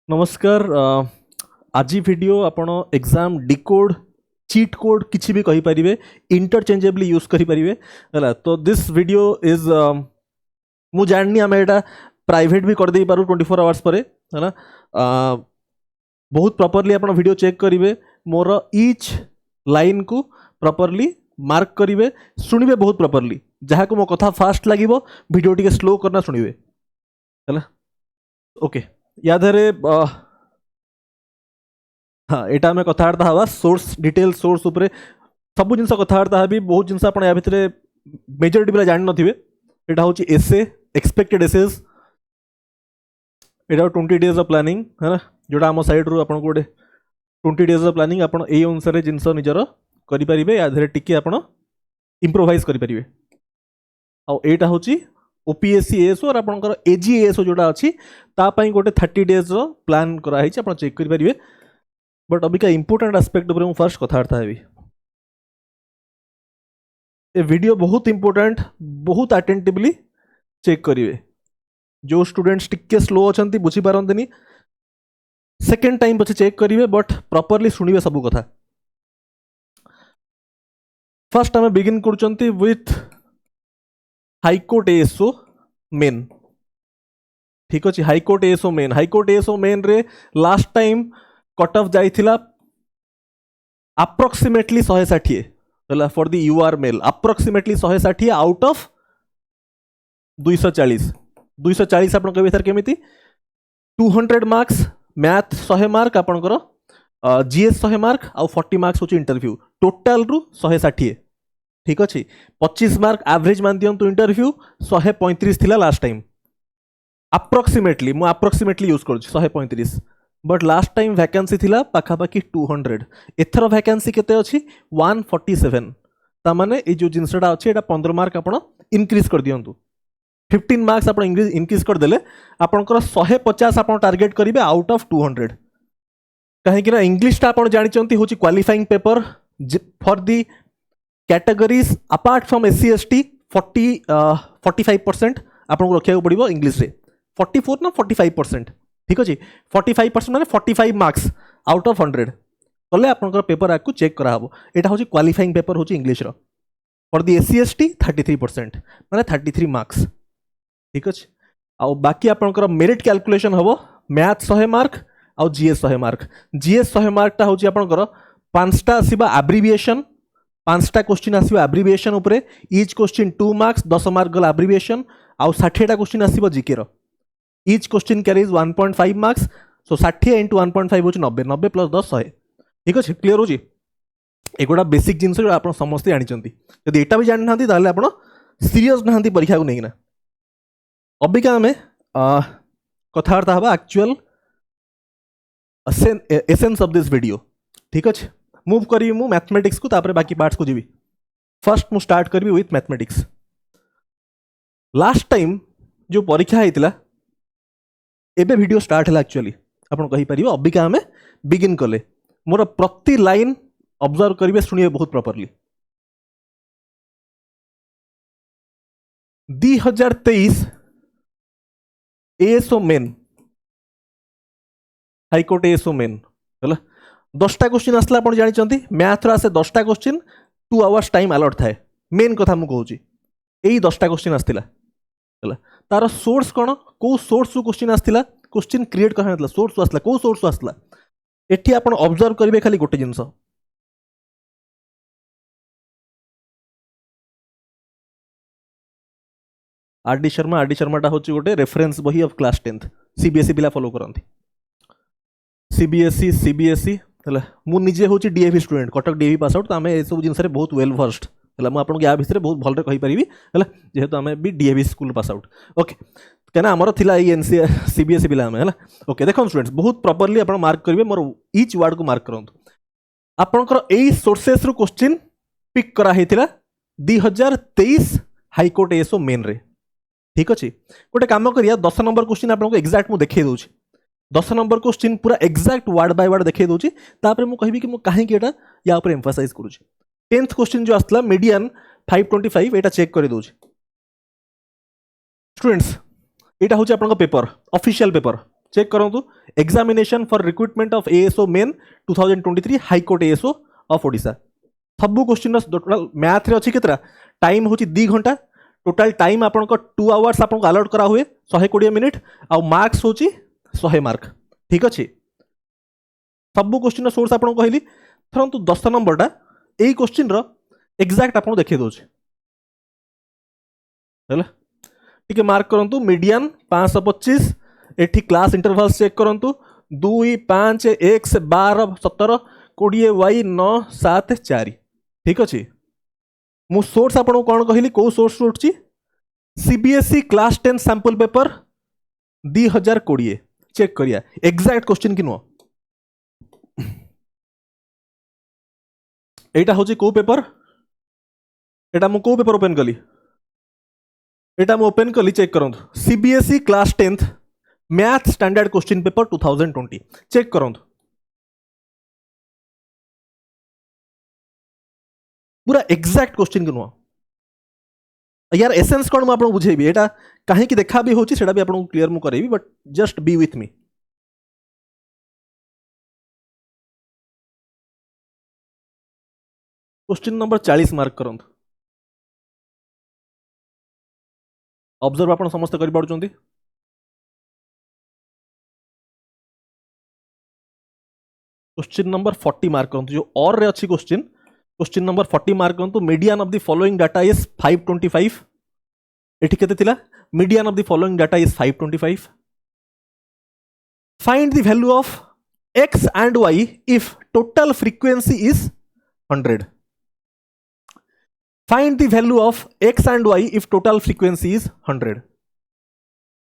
नमस्कार। आज वीडियो आपण एग्जाम डिकोड चीट कोड किसी भी कहि परिवे इंटरचेंजेबली यूज करि परिवे हला। तो दिस वीडियो इज मु जाननी आमे एटा प्राइवेट भी कर दे पारू 24 आवर्स परे हला। बहुत प्रॉपर्ली आपण वीडियो चेक करिवे, मोर ईच लाइन को प्रॉपर्ली मार्क करिवे, सुनिवे बहुत प्रॉपर्ली। जहाँ को मो कथा फास्ट लागिवो वीडियो टिके स्लो करना सुनिवे हला। ओके यादरे हाँ यहाँ आम कथबार्ता हवा सोर्स डिटेल सोर्स उपरे सब जिन कथबार्ता भी बहुत जिन आप भितर मेजोरिटी पिला जान नथिबे। एटा होची एसे expected assess, Etah 20 days of planning है ना, जोड़ा आम साइड रू आपन गोटे 20 डेज ऑफ प्लानिंग आपन एई अनुसार जिनस निजर करि परिबे, या धरे टिके आपन इंप्रोवाइज करि परिबे। आ एटा होची ओपीएससी एएसओ और आपनकर एजीएएसओ जोड़ा अच्छी तापाई गोटे 30 डेज रो प्लान कराई आप चेक करि परिबे। बट अबिका इंपोर्टेंट एस्पेक्ट उपर फर्स्ट कथबार्ता हेबी। ए वीडियो बहुत इंपोर्टेंट, बहुत अटेंटिवली चेक करिवे। जो स्टूडेंट्स टिके स्लो अछंती बुझी पारंतनी सेकेंड टाइम पछे चेक करिवे, बट प्रॉपर्ली सुनिवे सब कथा। फर्स्ट आम बिगिन करचंती विथ हाईकोर्ट एएसओ मेन। ठीक अच्छे, high court ASO main. High court ASO main रे लास्ट टाइम कट ऑफ जाइथिला अप्रोक्सीमेटली 160 हला for the UR male. Approximately 160 out of 240। 240 आपण कहबे सर केमिति 200 मार्क्स मैथ 100 मार्क आपनकर जीएस 100 मार्क आ 40 मार्क्स होची इंटरव्यू, टोटल रु 160। ठीक अच्छे, 25 मार्क एवरेज मान दियंतु इंटरव्यू 135 थिला लास्ट टाइम। अप्रोक्सीमेटली मु अप्रोक्सीमेटली यूज कर 135, बट लास्ट टाइम वैकेंसी थिला पाखापाखि 200। एथर वैकेंसी केते अछि 147। ता माने ए जो जिनसटा अछि एटा 15 मार्क आपण इंक्रीज कर दियंतु। 15 मार्क्स आपण इंक्रीज कर देले आपनकर 150 आपण टारगेट करिवे आउट ऑफ 200। काहे कि ना इंग्लिश ता आपण जानि चंती होची qualifying paper for the categories apart from SC ST 45% आपको रखा पड़ो इंग्लिश रे। 44 ना 45%। ठीक अच्छे, 45% माने 45 मार्क्स आउट ऑफ 100 कले आपनकर पेपर आपको चेक कराहबो। एटा होची क्वालिफाइंग पेपर होची इंग्लिश रो। फॉर द एससी एसटी 33% माने 33 मार्क्स। ठीक अच्छे, आ बाकी आपनकर मेरिट कैलकुलेशन हबो मैथ 100 मार्क आ जीएस 100 मार्क। जीएस 100 मार्क टा होची आपनकर 5टा आसीबा एब्रिविएशन, 5टा क्वेश्चन आसीबा एब्रिविएशन उपरे। ईच क्वेश्चन 2 मार्क्स 10 मार्क गला एब्रिविएशन, आउ 60टा क्वेश्चन आसीबा जीके रो। Each question carries 1.5 marks, so 60 into 1.5 होची 90, 90 प्लस 10 100। ठीक अच्छे, क्लियर होची। एगोटा बेसिक जिनस जो आप समस्ते जानिचंती, यदि एटा भी जानि नांती ताले आपण सीरियस नांती परीक्षा को नेकिना। अबिका हमें कथार्ता हबा actual essence of this video. ठीक अच्छे, मूव करी मु मैथमेटिक्स को, तापर बाकी पार्ट्स को जीवी। फर्स्ट मु स्टार्ट करबी विथ मैथमेटिक्स। लास्ट टाइम जो परीक्षा होता एबे वीडियो स्टार्ट है एक्चुअली आपन कहि परिबो। अबिका हमें बिगिन कले मोर प्रति लाइन ऑब्जर्व करिवे, सुनिए बहुत properly. 2023 ASO main, high court ASO main हला 10टा क्वेश्चन आसला। आपण जानि चंती मैथ रा से 10टा क्वेश्चन 2 आवर्स टाइम अलॉट थाए। मेन कथा मु कहूची एई 10टा क्वेश्चन आस्तिला हला। तार सोर्स कोन, को सोर्स रु क्वेश्चन आस्तिला, क्वेश्चन क्रिएट करना नतला, सोर्स आस्तिला, को सोर्स आस्तिला। एठी आपण ऑब्जर्व करिवे खाली गोटे जिंस, आरडी शर्मा। आरडी शर्मा टा होची गोटे रेफरेंस बही ऑफ क्लास 10th सीबीएसई पिला फॉलो करंती। सीबीएसई हला मु निजे होची DAV student, Cuttack DAV pass out. तो आमे ए सब जिंस रे बहुत वेल वर्स्ड हला। मु आपन या भितरे बहुत भलरे कहि परिबी हला, जेहेतु आमे भी DAV school pass out. Okay, कहना आमर थिला ई एनसी सीबीएसई पिला आमे हला। ओके देखो स्टूडेंट्स, बहुत प्रॉपर्ली आपण मार्क करिवे, मोर ईच वर्ड को मार्क करंतु। आपनकर एई सोर्सेस रु क्वेश्चन पिक करा हेतिला 2023 हाईकोर्ट एएसओ मेन रे। ठीक अच्छे, गोटे काम करिया 10 नंबर क्वेश्चन आपको एक्जाक्ट मु देखे दूची। 10 नंबर क्वेश्चन पूरा एक्जाक्ट वर्ड बाय वर्ड देखे दूची, तापर मु कहबी कि मु काहे कि एटा या ऊपर एम्फसाइज करूची। 10th क्वेश्चन जो आसला मीडियन 525 एटा चेक कर दूची। स्टूडेंट्स एटा होची आपन पेपर ऑफिशियल पेपर चेक करूँ examination for recruitment of ASO main 2023 high court ASO of Odisha सब क्वेश्चन टोटाल मैथ रे अच्छी केतरा टाइम हूँ 2 घंटा टोटाल टाइम आपन 2 आवर्स आपन अलॉट करा हुए 120 मिनिट आ मार्क्स हूँ 100 मार्क ठीक अच्छे सब क्वेश्चन सोर्स आपन कहली थरंतु 10 नंबरटा यही क्वेश्चन एक्जाक्ट आपन देखे दौचे टिके मार्क करंतु मीडियन 525 एठी क्लास इंटरवल्स चेक करंतु 2 5 x 12 17 20 y 9 7 4 ठीक अच्छे मु सोर्स आपन कौन कहली को सोर्स उठची CBSE class 10 sample paper 2020 check करिया एग्जैक्ट क्वेश्चन कि नुह एटा होची को पेपर एटा मु को पेपर ओपन कली एटा मु ओपन कली चेक करंतु CBSE class 10th math standard question paper 2020 check करंतु पूरा एग्जैक्ट क्वेश्चन कि नुह यार एसेंस कौन मुझे बुझेबी एटा कहीं देखा भी होची सेटा भी आपको क्लियर मु करेबी but just be with me question number 40 mark करंतु ऑब्जर्व आपण समस्त करि पारुचंती क्वेश्चन नंबर 40 मार्क करंतु जो और रे अच्छी क्वेश्चन नंबर 40 मार्क करंतु median of the following data is 525 एठी केते थिला median of the following data is 525 find the value of x and y if total frequency is 100 find the value of x and y if total frequency is 100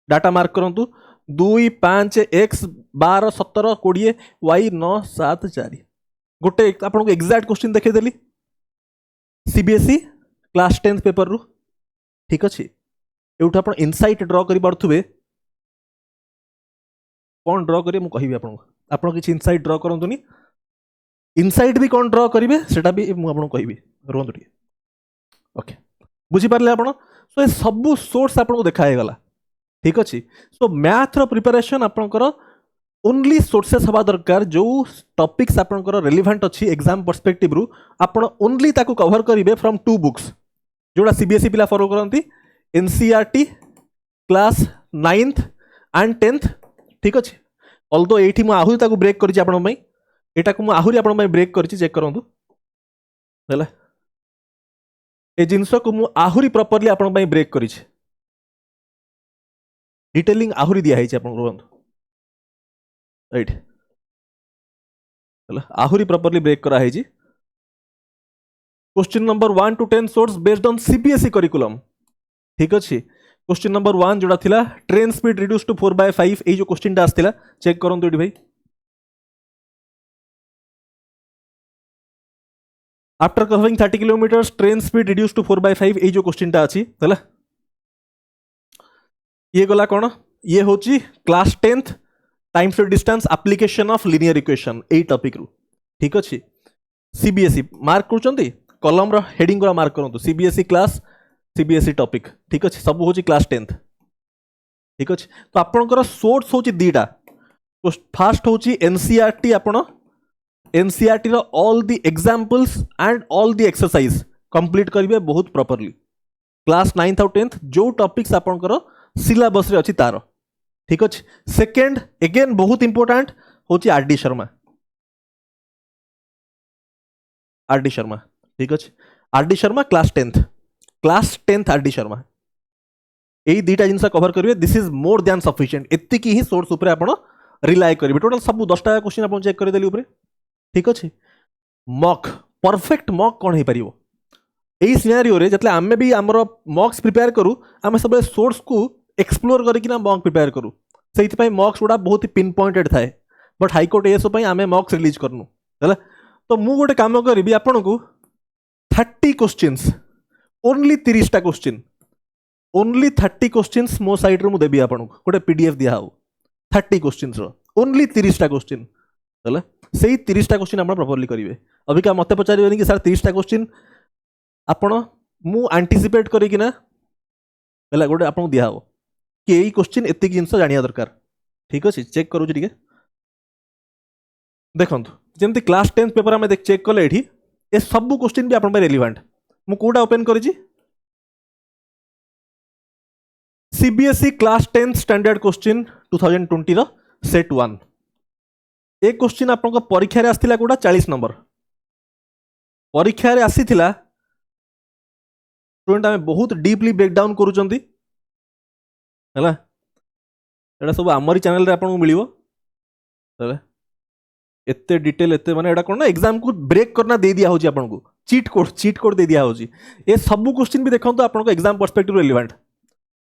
data mark करंतु 2 5 x 12 17 20 y 9 7 4 गोटे आपको exact question देखे देली CBSE class 10th paper रु ठीक अच्छे एउठ आप insight ड्र कर पारे कौन ड्र करेंगे मुझे कहि आप किसी इनसाइट ड्र करतुनि इनसाइट भी कौन ड्र करेंगे सेटा भी मुझे कहि रुहतु टे ओके बुझीपारे आप सो ये सबू सोर्स आपको देखागला ठीक अच्छे सो मैथ प्रिपरेशन आपंकर ओनली सोर्सेस हवा दरकार जो टॉपिक्स आपंकर रेलिवेंट अच्छी एग्जाम पर्सपेक्टिव रु आपण ओनली ताको कवर करेंगे फ्रॉम 2 बुक्स जोड़ा सीबीएसई पिला फॉलो करती NCERT class 9th and 10th ठीक अच्छे अल्दो ये आहरी ताको ब्रेक करी आपण एटा को आहरी आपण ब्रेक करी चेक करूँ ए जिनस को मु आहरी प्रॉपर्ली आपण ब्रेक करी डिटेलिंग आहरी दिखाई आपण रुहतु राइट आहरी प्रॉपर्ली ब्रेक कराई question number 1 to 10 source based on CBSE curriculum ठीक अच्छे क्वेश्चन नंबर 1 जोड़ा थिला ट्रेन स्पीड रिड्यूस टू 4/5 ये जो क्वेश्चन टा आस्थिला चेक करंतु एठी भाई after covering 30 kilometres train speed reduce to 4/5 ये जो क्वेश्चन टा अछि हला ये गला कोन ये होची class 10th time to distance application of linear equation ए टॉपिक रु ठीक अच्छे सीबीएसई मार्क करचंती कॉलम रो हेडिंग को मार्क करंतु सीबीएसई क्लास सीबीएसई टॉपिक ठीक अच्छे सब हूँ क्लास 10th ठीक अच्छे तो आपंकर सोर्स हूँ दीटा फास्ट हूँ एनसीईआरटी आपण एनसीईआरटी रो all the examples and all the exercise complete करेंगे बहुत प्रॉपर्ली क्लास 9th और 10th जो टॉपिक्स आपंकर सिलेबस रे अछि तार ठीक अच्छे सेकेंड अगेन बहुत इंपोर्टेंट हूँ आरडी शर्मा ठीक अच्छे RD Sharma class 10th RD Sharma यही दुईटा जिनस कवर करेंगे this is more than sufficient एतिक ही सोर्स उपर आप रिलाय करेंगे टोटाल सब 10टा क्वेश्चन आप चेक करदेली उपर ठीक अच्छे मॉक परफेक्ट मॉक कौन हो पार यही सिनारियो रे जतले आमे भी आमर मॉक्स प्रिपेयर करूँ आम सब सोर्स को एक्सप्लोर करके मॉक प्रिपेयर करूँ से मॉक्स गुड़ा बहुत पिन पॉइंटेड थाए बट हाईकोर्ट एएसओ आम मॉक्स रिलीज करनु है तो मु गोटे काम करी आपन को 30 क्वेश्चंस ओनली 30टा क्वेश्चन ओनली 30 क्वेश्चंस मो साइड रे देवी आपन को गोटे पीडीएफ दिया हो 30 क्वेश्चंस ओनली 30टा क्वेश्चन है से 30टा क्वेश्चन आप प्रॉपर्ली करेंगे अबिका मत पचारे कि सर 30टा क्वेश्चन आपण मु एंटीसिपेट करिकिना गोटे आपको दिया हो कि यही क्वेश्चन एतिक जिनस जानिया दरकार ठीक अच्छे चेक करूँ टे देखो जमी क्लास 10 पेपर आम चेक कले ये सब क्वेश्चन भी आप रेलिवेंट मु कोटा ओपन करी सीबीएसई क्लास 10 स्टैंडर्ड क्वेश्चन 2020 रो सेट 1 ए क्वेश्चन आपन परीक्षा रे आस्थिला कोटा 40 नंबर परीक्षा रे आसीथिला स्टूडेंट आमे बहुत डीपली ब्रेक डाउन करूचंती हैला एटा सब आमरी चैनल रे आपन मिलिवो हैला एते डिटेल एते माने एटा कोन ना एग्जाम को ब्रेक करना दे दिया होची आपन को चीट कोड दे दिया होची ए सब क्वेश्चन भी देखंतो आपन को exam perspective relevant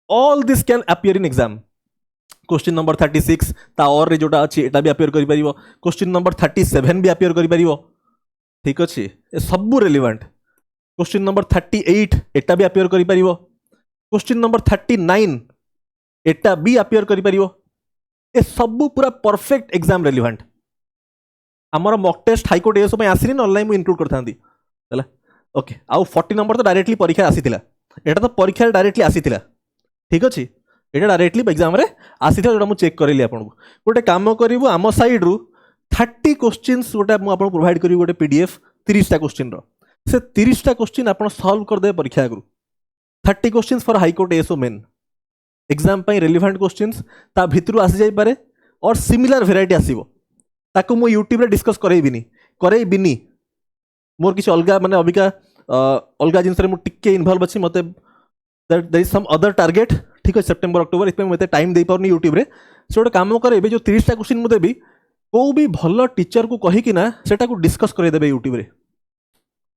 all this can appear in exam question number 36 ता और रे जोटा अछि एटा भी अपीयर करि परिबो क्वेश्चन नंबर 37 भी अपीयर करि परिबो ठीक अछि ए सब रिलेवेंट क्वेश्चन नंबर 38 एटा भी अपीयर करि परिबो क्वेश्चन नंबर 39 एटा भी अपीयर करि परिबो ए सब पूरा परफेक्ट एग्जाम रिलेवेंट हमर मॉक टेस्ट हाई कोर्ट एसो पे आसिनी ऑनलाइन मु इंक्लूड करथांती हैला ओके आउ 40 नंबर तो डायरेक्टली परीक्षा आसीथिला एटा तो परीक्षा डायरेक्टली आसीथिला ठीक अछि एटा डायरेक्टली एग्जाम रे आसीथिला जोटा मु चेक करली आपन को गोटे काम करिवो आम साइड रु 30 क्वेश्चंस गोटे मु आपन प्रोवाइड करिवो गोटे पीडीएफ 30 टा क्वेश्चन रो से 30 टा क्वेश्चन आपन सॉल्व कर दे परीक्षा गुरु 30 questions for high court SO main exam पई रिलेवेंट क्वेश्चंस ता भितरु आसी जाई पारे और सिमिलर वेराइटी आसीबो ताको मु यूट्यूब रे डिस्कस करैबिनी मोर किछ अलगा माने अबिका अलगा जिनस रे मु टिके इन्वॉल्व अछि मते there is some other target ठीक है सेप्टेम्बर अक्टोबर इसमें मते टाइम दे पारनी यूट्यूब रे से गोटे काम करे जो 30 टा क्वेश्चन मु देबी को भी भल टीचर को कहि कि ना सेटा को डिस्कस करे देबे यूट्यूब रे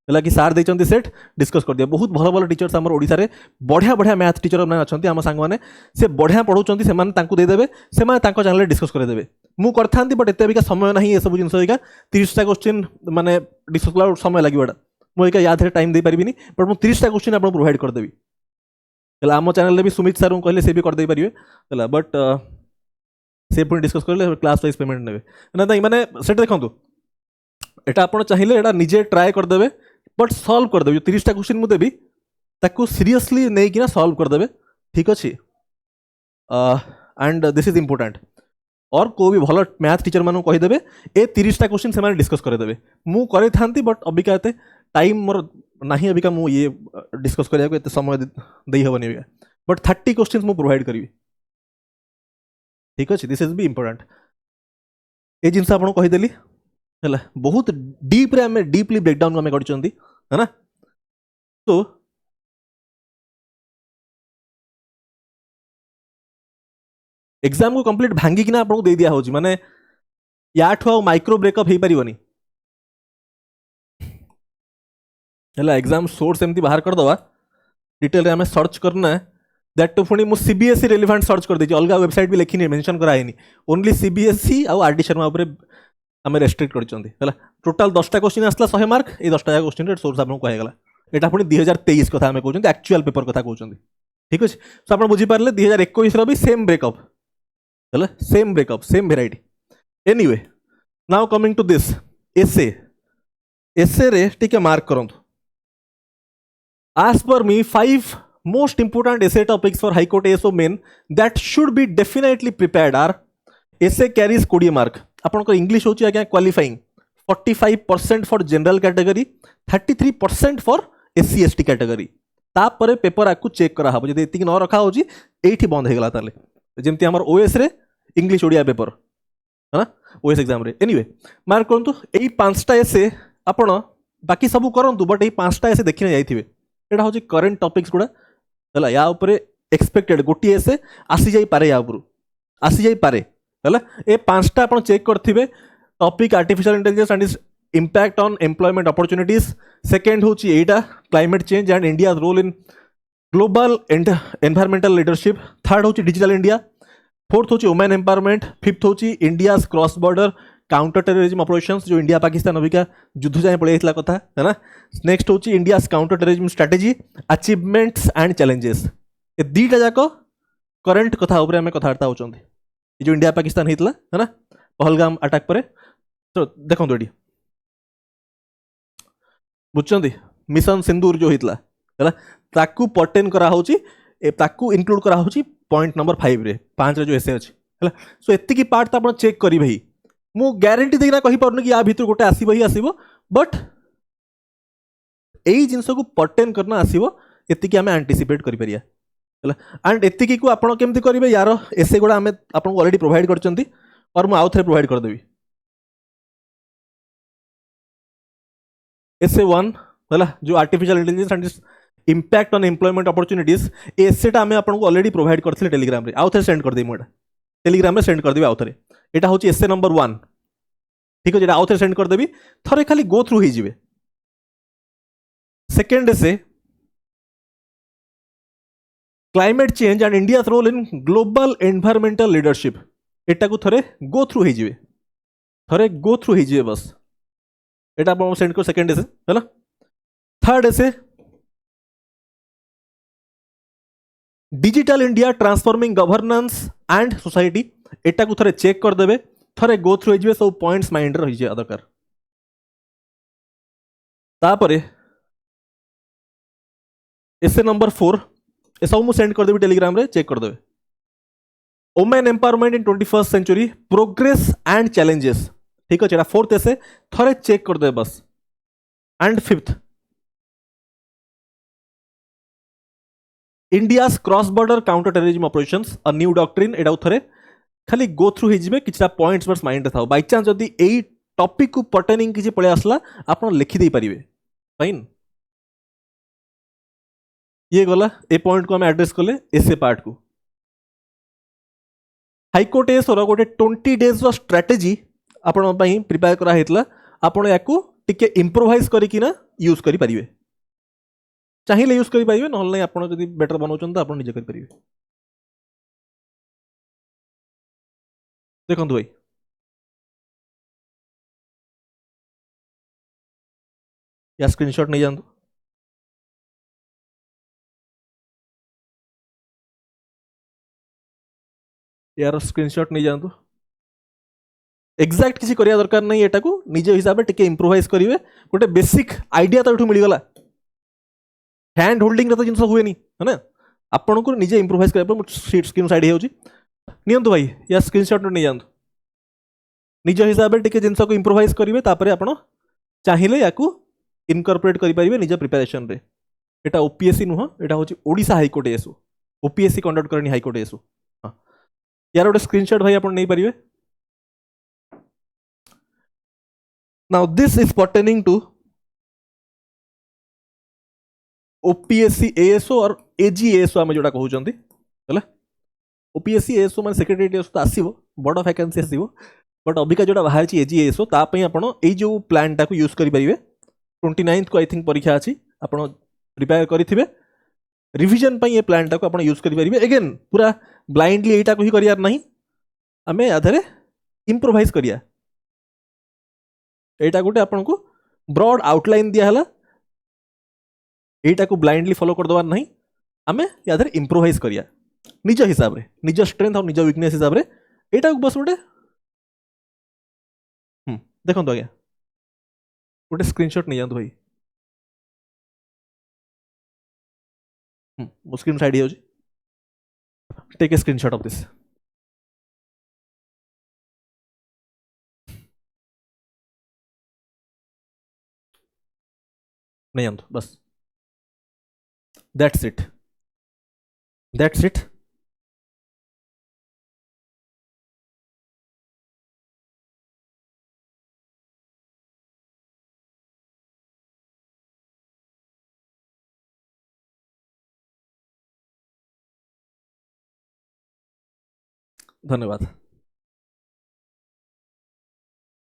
हला कि सार देचंती सेट डिस्कस कर दिया बहुत भल भल टीचर्स हमर ओडिसा रे बढ़िया बढ़िया मैथ टीचर माने अछंती हम संग माने से बढ़िया पढौचंती से माने तांको दे देबे से माने तांको चैनल रे डिस्कस करे देबे मु करथांती बट एते बिका समय नाही ए सब जिंस बिका 30 टा क्वेश्चन माने डिस्कस कला समय लागिबडा मु एका याद रे टाइम दे परिबिनी बट मु 30 टा क्वेश्चन आपन प्रोवाइड कर देबी हला हम चैनल रे भी सुमित सर कहले से भी कर दे परिबे हला बट से पुनी डिस्कस करले क्लास वाइज पेमेंट नेबे ना ताई माने सेट देखंतु एटा आपन चाहिए एटा निजे ट्राई कर देबे बट सॉल्व कर देबे 30 टा क्वेश्चन मु देबी ताकू सीरियसली नै कि ना सॉल्व कर देबे ठीक अछि एंड दिस इज इंपोर्टेंट और को भी भल मैथ टीचर मानु कहि देबे ए 30 टा क्वेश्चन से माने डिस्कस करे देबे मु करे थांती बट अबिका एते टाइम मोर नाही अबिका मु ये डिस्कस करिया को एते समय देई हबनी अबिका बट 30 क्वेश्चंस मु प्रोवाइड करिवि ठीक अछि दिस इज बी इंपोर्टेंट ए जिंस आपन कहि देली हला बहुत डीप रे हमें डीपली ब्रेक डाउन हमें करचंती है ना तो एग्जाम को कंप्लीट भांगी कि ना आपको दे दिया होची माने याठो आ माइक्रो ब्रेकअप हे परिबनी हला एग्जाम सोर्स एमती बाहर कर दवा डिटेल रे हमें सर्च करना है दैट टू फुनी मु सीबीएसई रिलेवेंट सर्च कर देची अलगा वेबसाइट भी लेखिनी मेंशन कराइनी ओनली सीबीएसई आ आरडी शर्मा ऊपर हमें रेस्ट्रिक्ट करचंती हला टोटल 10 टा क्वेश्चन आसला 100 मार्क ए 10 टा क्वेश्चन रे सोर्स आपन कहै गला एटा पुनी 2023 कथा हमें कहउचंती एक्चुअल पेपर कथा कहउचंती ठीक अछि सो आपन बुझी पारले 2021 रो भी सेम ब्रेकअप हला same breakup same variety anyway now coming to this essay रे टिके मार्क करंतु as per me 5 most important essay topics for high court ASO main that should be definitely prepared are essay carries 20 mark आपन English होची आज्ञा qualifying 45% for general category 33% for SC ST category तापर paper आकु check करा हबो जदि एतिक न रखा होची एठी बंद हे गला ताले जेमति हमर ओएस रे इंग्लिश ओडिया पेपर है ना ओएस एग्जाम रे एनीवे मार्क करंतु एई पांचटा एसे आपण बाकी सब करंतु बट एई पांचटा एसे देखिने जाइथिबे एटा होची करंट टॉपिक्स गुडा हला या ऊपर एक्सपेक्टेड गोटी एसे आसी जाई पारे या ऊपर आसी जाई पारे हला ए पांचटा आपण चेक करथिबे topic artificial intelligence and its impact on employment opportunities second होची एटा climate change and India role in global and environmental leadership third होची डिजिटल इंडिया फोर्थ होची वुमेन एम्पावरमेंट फिफ्थ होची India cross border counter terrorism operations जो India Pakistan अबिका युद्ध जाए पड़े कथा है ना नेक्स्ट होची India counter terrorism strategy achievements and challenges ए दीटा जाक करंट कथा ऊपर हमें कथबार्ता होचंदी जो इंडिया पाकिस्तान हेतला है ना पहलगाम अटैक परे तो देखो एटी बुझचंदी मिशन सिंदूर जो हेतला है ताकू पर्टेन करा होची ताकू इंक्लूड करा होची पॉइंट नंबर 5 रे 5 रे जो एसे अछि है। सो एतिकी पार्ट तो आप चेक करेंगे ही मु ग्यारंटी देना कही पारुनी कि या भीतर गोटे आसब ही आसब बट यही जिनस को पर्टेन करना आसब एतिकी आम आंटीसिपेट करें एंड एतिकी को आपड़ केमती करेंगे यार एसे गुड़ा आम आपको ऑलरेडी प्रोवाइड कर और मुझे आउ थे प्रोवाइड करदेवी एसे वन है जो artificial intelligence and impact on employment opportunities एसेटा आम आपको ऑलरेडी प्रोवाइड करते टेलीग्राम रे आउ थे सेंड करदेवी मुझे टेलीग्राम में सेंड करदेवी आउ थे यहाँ हूँ एसे नंबर 1 ठीक अच्छे आउ थे सेंड करदेवी थरे खाली गो थ्रू हो second essay climate change and India role in global environmental leadership एटा को थरे गो थ्रू हो थरे गो थ्रू हो बस एटा आप सेंड कर सेकेंड एसे है third essay digital India transforming governance and society एटा को थरे चेक करदे थरे गो थ्रू हो सब पॉइंट्स माइंड रही दरकार तापरे एसे नंबर 4 ए सब मुझे सेंड करदेवी टेलीग्राम रे चेक करदे women empowerment in 21st century progress and challenges ठीक अच्छे फोर्थ एसे थरे चेक करदे बस and fifth India's cross border counter terrorism operations a new doctrine एटा थरे खाली गो थ्रू हो किछटा पॉइंट्स बस माइंड था बाय चांस जदी एई टॉपिक को पर्टेनिंग किछि पळे आसला आपण लिखि दे परिबे फाइन ये गला ए पॉइंट को हम एड्रेस कले एसे पार्ट को हाईकोर्ट एस और गोटे 20 डेज रो स्ट्रेटजी आपण पई प्रिपेयर करा हेतला आपण याकू टिके इंप्रोवाइज करिकिना यूज करि परिबे चाहिए यूज करि परिबे नहल नै आपण जदी बेटर बनाउछन त आपण निजे करि परिबे देखंतु भाई या स्क्रीनशॉट नहीं जानतु यार स्क्रीनशॉट नहीं जानतु एक्जाक्ट किसी करिया दरकार नहीं एटा को निजे हिसाब से टिके इंप्रोवाइज करिवे गोटे बेसिक आइडिया तो एठू मिल गला हैंड होल्डिंग रे तो जिंस हुए नहीं है ना आपन को निजे इंप्रोवाइज करे पर शीट स्क्रीन साइड हेउची नियंतु भाई या स्क्रीनशॉट नहीं जानतु निज हिसाब से टिके जिंस को इंप्रोवाइज करिवे तापरे आपण चाहिए याकू इनकॉर्पोरेट करि परिबे निज प्रिपरेशन रे एटा ओपीएससी नुह एटा होची ओडिशा हाईकोर्ट एसो ओपीएससी कंडक्ट करनी हाईकोर्ट एसो हां यार गोटे स्क्रीनशॉट भाई आपण नहीं परिबे Now this is pertaining to OPSC ASO और AGASO आम जोटा कहते हैं OPSC ASO मान सेक्रेटरी तो आसो बड़ वैकेंसी आसो बट अबिका जोटा बाहर AGASO तापाई आपण ए जो प्लान टाको यूज करेंगे 29th को आई थिंक परीक्षा अच्छी आप प्रिपेयर करेंगे रिविजन ये प्लान टाको आप यूज करेंगे एगेन पूरा ब्लाइंडली यहीटा को ही करार नहीं आम आधारे इम्प्रोवाइज करिया एटा गोटे आपन को ब्रॉड आउटलाइन दिया हला एटा को ब्लाइंडली फॉलो कर दवार नहीं आमे यादर इम्प्रोवाइज करिया निज हिसाब रे निज स्ट्रेंथ और निज वीकनेस हिसाब रे एटा को बस गोटे देखंतु आज्ञा गोटे स्क्रीनशॉट नहीं जानतु भाई मो स्क्रीन साइड हो take a screenshot of this नहीं जानतु बस दैट्स इट धन्यवाद।